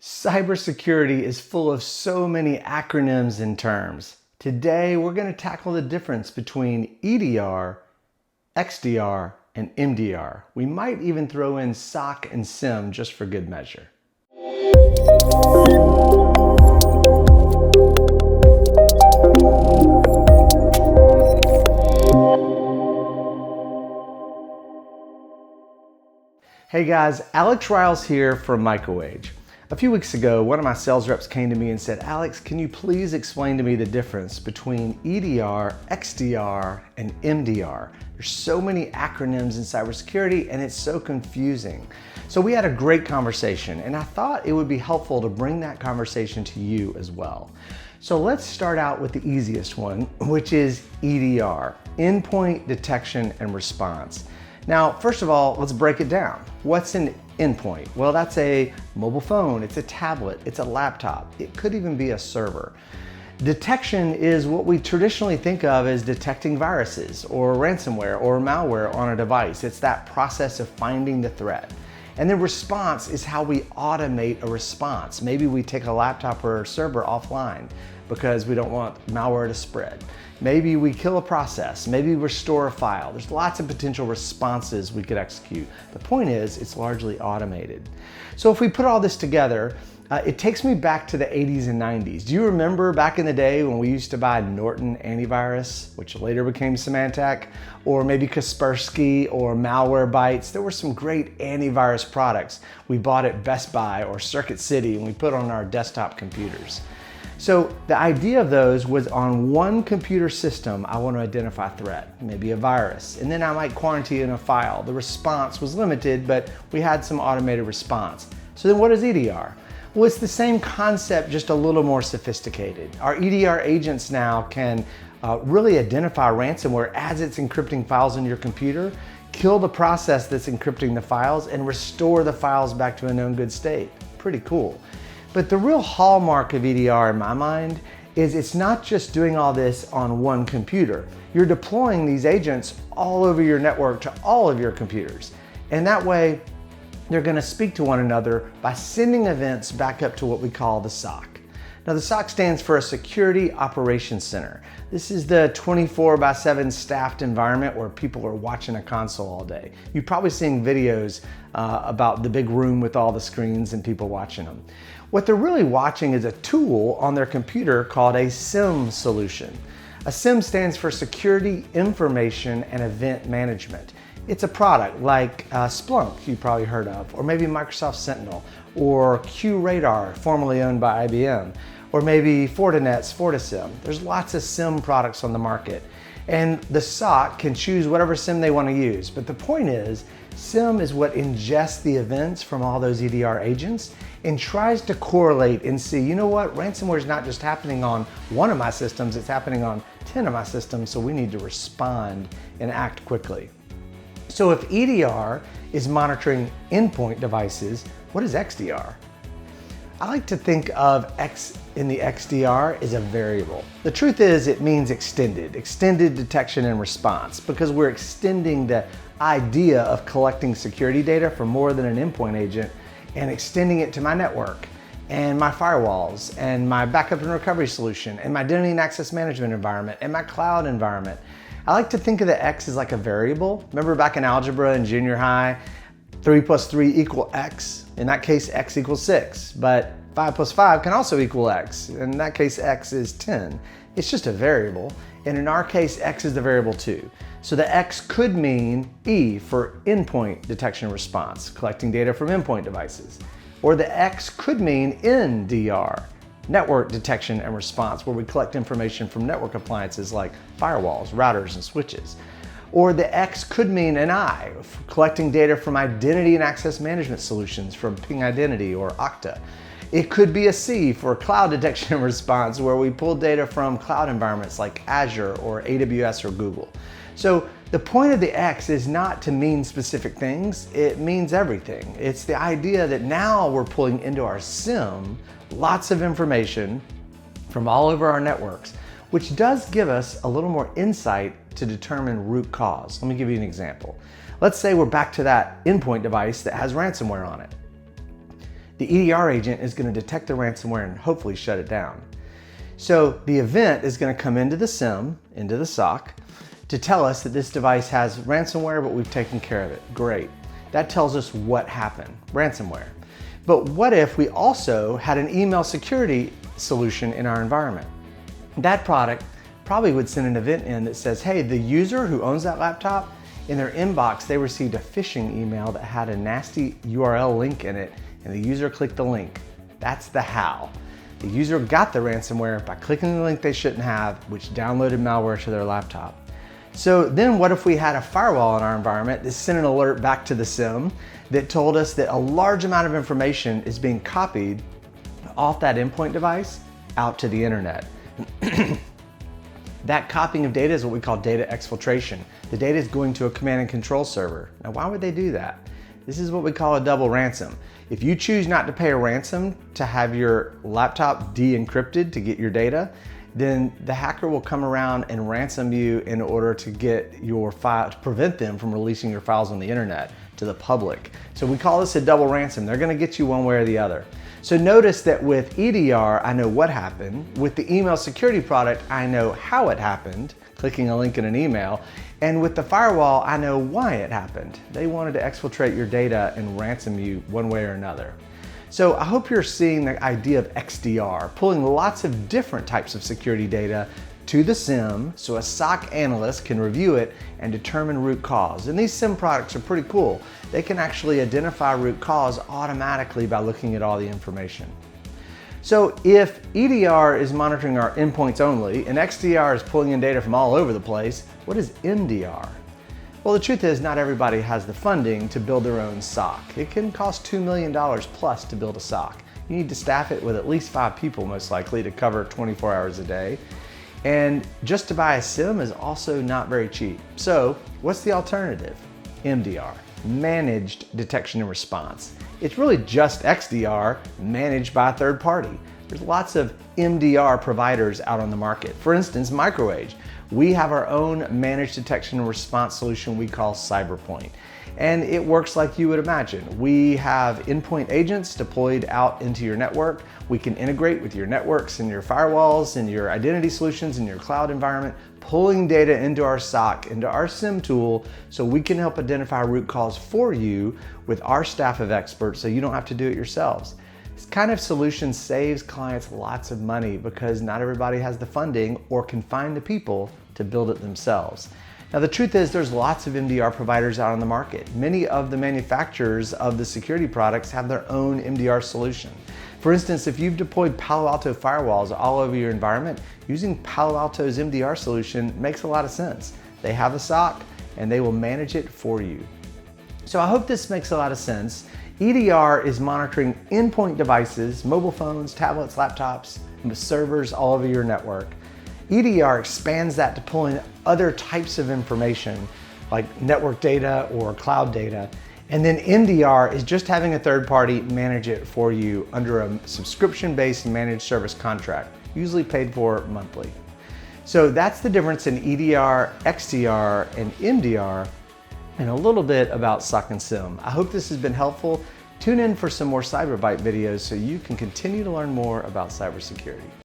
Cybersecurity is full of so many acronyms and terms. Today, we're going to tackle the difference between EDR, XDR, and MDR. We might even throw in SOC and SIEM just for good measure. Hey guys, Alex Riles here from MicroAge. A few weeks ago, one of my sales reps came to me and said, Alex, can you please explain to me the difference between EDR, XDR, and MDR? There's so many acronyms in cybersecurity and it's so confusing. So we had a great conversation and I thought it would be helpful to bring that conversation to you as well. So let's start out with the easiest one, which is EDR, Endpoint Detection and Response. Now, first of all, let's break it down. What's an endpoint? Well, that's a mobile phone, it's a tablet, it's a laptop. It could even be a server. Detection is what we traditionally think of as detecting viruses or ransomware or malware on a device. It's that process of finding the threat. And then response is how we automate a response. Maybe we take a laptop or a server offline because we don't want malware to spread. Maybe we kill a process, maybe restore a file. There's lots of potential responses we could execute. The point is, it's largely automated. So if we put all this together, it takes me back to the 80s and 90s. Do you remember back in the day when we used to buy Norton antivirus, which later became Symantec, or maybe Kaspersky or Malwarebytes? There were some great antivirus products we bought at Best Buy or Circuit City and we put on our desktop computers. So the idea of those was on one computer system, I want to identify a threat, maybe a virus, and then I might quarantine a file. The response was limited, but we had some automated response. So then what is EDR? Well, it's the same concept, just a little more sophisticated. Our EDR agents now can really identify ransomware as it's encrypting files on your computer, kill the process that's encrypting the files, and restore the files back to a known good state. Pretty cool. But the real hallmark of EDR in my mind is it's not just doing all this on one computer. You're deploying these agents all over your network to all of your computers. And that way, they're going to speak to one another by sending events back up to what we call the SOC. Now the SOC stands for a Security Operations Center. This is the 24/7 staffed environment where people are watching a console all day. You've probably seen videos about the big room with all the screens and people watching them. What they're really watching is a tool on their computer called a SIEM solution. A SIEM stands for Security Information and Event Management. It's a product like Splunk, you probably heard of, or maybe Microsoft Sentinel, or QRadar, formerly owned by IBM, or maybe Fortinet's FortiSIEM. There's lots of SIEM products on the market. And the SOC can choose whatever SIEM they want to use. But the point is, SIEM is what ingests the events from all those EDR agents and tries to correlate and see, you know what, ransomware is not just happening on one of my systems, it's happening on 10 of my systems, so we need to respond and act quickly. So if EDR is monitoring endpoint devices, what is XDR? I like to think of X in the XDR as a variable. The truth is it means extended detection and response, because we're extending the idea of collecting security data from more than an endpoint agent and extending it to my network and my firewalls and my backup and recovery solution and my identity and access management environment and my cloud environment. I like to think of the X as like a variable. Remember back in algebra in junior high, 3 plus 3 equal X. In that case, X equals 6, but 5 plus 5 can also equal X. In that case, X is 10. It's just a variable. And in our case, X is the variable too. So the X could mean E for endpoint detection and response, collecting data from endpoint devices. Or the X could mean NDR, network detection and response, where we collect information from network appliances like firewalls, routers, and switches. Or the X could mean an I, collecting data from identity and access management solutions from Ping Identity or Okta. It could be a C for cloud detection and response, where we pull data from cloud environments like Azure or AWS or Google. So the point of the X is not to mean specific things, it means everything. It's the idea that now we're pulling into our SIEM lots of information from all over our networks, which does give us a little more insight to determine root cause. Let me give you an example. Let's say we're back to that endpoint device that has ransomware on it. The EDR agent is going to detect the ransomware and hopefully shut it down. So the event is going to come into the SIM, into the SOC, to tell us that this device has ransomware, but we've taken care of it. Great. That tells us what happened, ransomware. But what if we also had an email security solution in our environment? That product probably would send an event in that says, hey, the user who owns that laptop, in their inbox, they received a phishing email that had a nasty URL link in it, and the user clicked the link. That's the how. The user got the ransomware by clicking the link they shouldn't have, which downloaded malware to their laptop. So then what if we had a firewall in our environment that sent an alert back to the SIM that told us that a large amount of information is being copied off that endpoint device out to the internet? That copying of data is what we call data exfiltration. The data is going to a command and control server. Now, why would they do that? This is what we call a double ransom. If you choose not to pay a ransom to have your laptop de-encrypted to get your data, then the hacker will come around and ransom you in order to get your file, to prevent them from releasing your files on the internet to the public. So we call this a double ransom. They're gonna get you one way or the other. So notice that with EDR, I know what happened. With the email security product, I know how it happened, clicking a link in an email. And with the firewall, I know why it happened. They wanted to exfiltrate your data and ransom you one way or another. So I hope you're seeing the idea of XDR, pulling lots of different types of security data to the SIM so a SOC analyst can review it and determine root cause. And these SIM products are pretty cool. They can actually identify root cause automatically by looking at all the information. So if EDR is monitoring our endpoints only and XDR is pulling in data from all over the place, what is MDR? Well, the truth is not everybody has the funding to build their own SOC. It can cost $2 million plus to build a SOC. You need to staff it with at least 5 people most likely to cover 24 hours a day. And just to buy a SIM is also not very cheap. So what's the alternative? MDR, Managed Detection and Response. It's really just XDR managed by a third party. There's lots of MDR providers out on the market. For instance, MicroAge. We have our own managed detection and response solution we call CyberPoint. And it works like you would imagine. We have endpoint agents deployed out into your network. We can integrate with your networks and your firewalls and your identity solutions and your cloud environment, pulling data into our SOC, into our SIM tool, so we can help identify root cause for you with our staff of experts so you don't have to do it yourselves. This kind of solution saves clients lots of money because not everybody has the funding or can find the people to build it themselves. Now, the truth is there's lots of MDR providers out on the market. Many of the manufacturers of the security products have their own MDR solution. For instance, if you've deployed Palo Alto firewalls all over your environment, using Palo Alto's MDR solution makes a lot of sense. They have a SOC and they will manage it for you. So I hope this makes a lot of sense. EDR is monitoring endpoint devices, mobile phones, tablets, laptops, and servers all over your network. EDR expands that to pull in other types of information like network data or cloud data. And then MDR is just having a third party manage it for you under a subscription-based managed service contract, usually paid for monthly. So that's the difference in EDR, XDR, and MDR, and a little bit about SOC and SIM. I hope this has been helpful. Tune in for some more CyberBite videos so you can continue to learn more about cybersecurity.